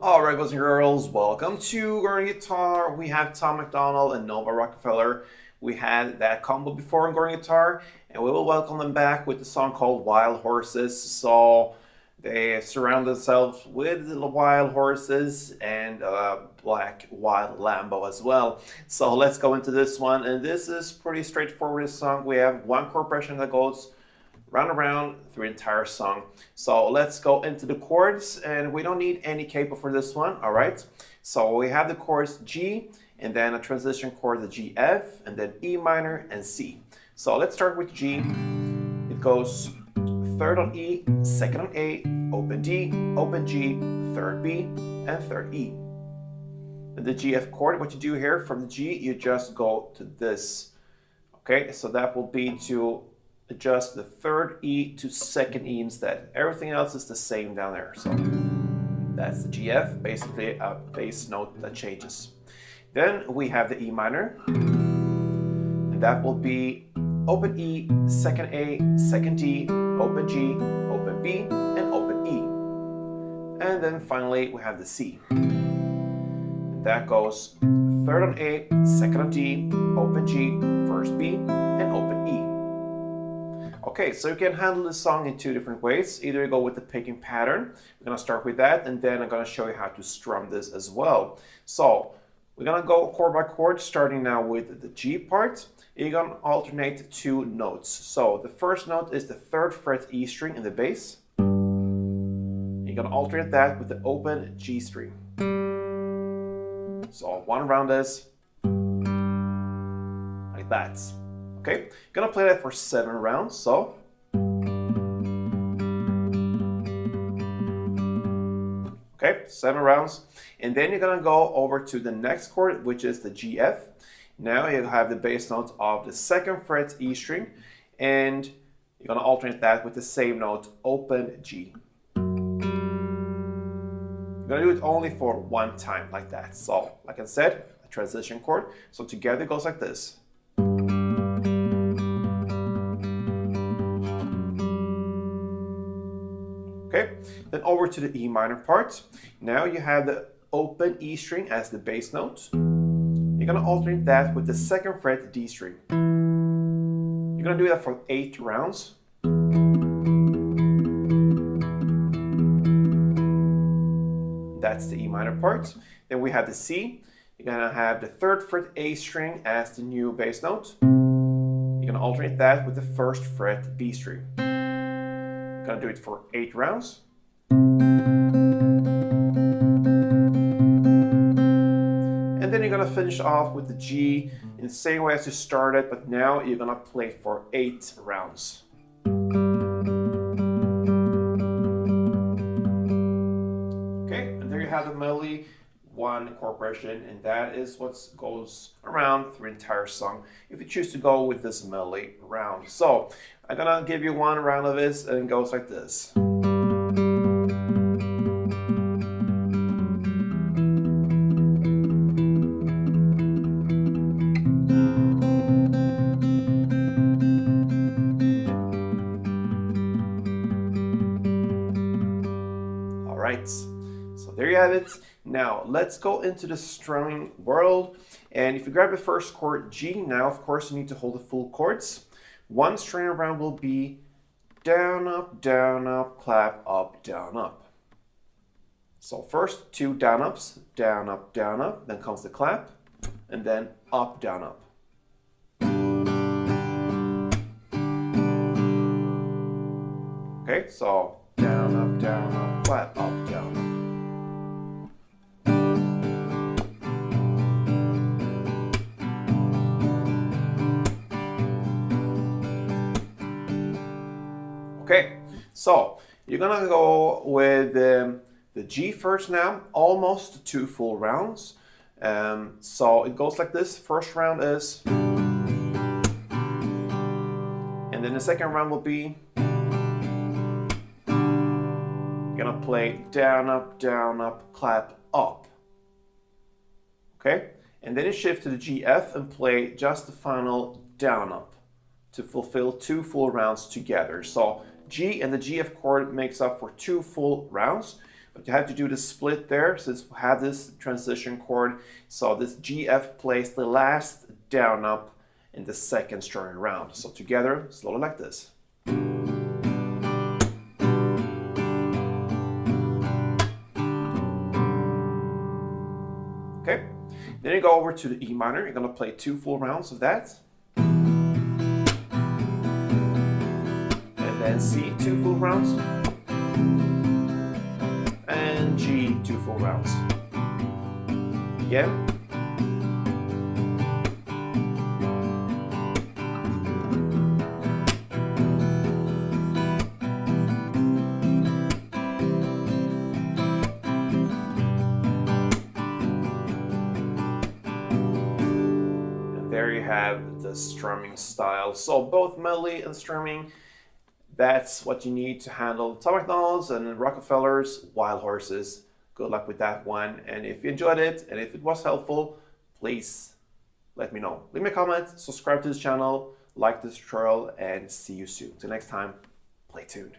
All right, boys and girls, welcome to Going Guitar. We have Tom MacDonald and Nova Rockafeller. We had that combo before in Going Guitar, and we will welcome them back with the song called Wild Horses. So they surround themselves with the wild horses and a black wild Lambo as well. So let's go into this one, and this is pretty straightforward. This song, we have one chord progression that goes round and round through the entire song. So let's go into the chords, and we don't need any capo for this one, all right? So we have the chords G, and then a transition chord, the G, F, and then E minor and C. So let's start with G. It goes third on E, second on A, open D, open G, third B, and third E. And the G, F chord, what you do here from the G, you just go to this, okay? So that will be to adjust the third E to second E instead. Everything else is the same down there. So that's the G, F, basically a bass note that changes. Then we have the E minor, and that will be open E, second A, second D, open G, open B, and open E. And then finally we have the C. And that goes third on A, second on D, open G, first B, and open E. Okay, so you can handle this song in two different ways. Either you go with the picking pattern. We're gonna start with that, and then I'm gonna show you how to strum this as well. So we're gonna go chord by chord, starting now with the G part. You're gonna alternate two notes. So the first note is the third fret E string in the bass. You're gonna alternate that with the open G string. So one round is like that. Okay, gonna play that for 7 rounds, so. Okay, 7 rounds. And then you're gonna go over to the next chord, which is the G, F. Now you have the bass note of the second fret E string, and you're gonna alternate that with the same note, open G. You're gonna do it only for one time, like that. So, like I said, a transition chord. So together it goes like this. Okay, then over to the E minor part. Now you have the open E string as the bass note. You're gonna alternate that with the second fret D string. You're gonna do that for 8 rounds. That's the E minor part. Then we have the C. You're gonna have the third fret A string as the new bass note. You're gonna alternate that with the first fret B string. Gonna do it for 8 rounds. And then you're gonna finish off with the G in the same way as you started, but now you're gonna play for 8 rounds. Okay, and there you have the melody, one chord progression, and that is what goes around through the entire song if you choose to go with this melody round. So I'm gonna give you one round of this, and it goes like this. All right, so there you have it. Now let's go into the strumming world, and if you grab the first chord G, now of course you need to hold the full chords. One string around will be down, up, clap, up, down, up. So first 2 down ups, down, up, then comes the clap, and then up, down, up. Okay, so down, up, clap, up, down, up. Okay, so you're gonna go with the G first now, almost 2 full rounds. So it goes like this. First round is, and then the second round will be, you're gonna play down, up, clap, up. Okay, and then you shift to the G, F and play just the final down, up to fulfill 2 full rounds together. So G and the G, F chord makes up for 2 full rounds. but you have to do the split there since we have this transition chord. So this GF plays the last down up in the second strumming round. So together, slowly like this. Okay, then you go over to the E minor. You're gonna play 2 full rounds of that. And then C, 2 full rounds. And G, 2 full rounds. Again. There you have the strumming style. So both melody and strumming, that's what you need to handle Tom MacDonald's and Rockafeller's Wild Horses. Good luck with that one. And if you enjoyed it and if it was helpful, please let me know. Leave me a comment, subscribe to this channel, like this tutorial, and see you soon. Till next time, play tuned.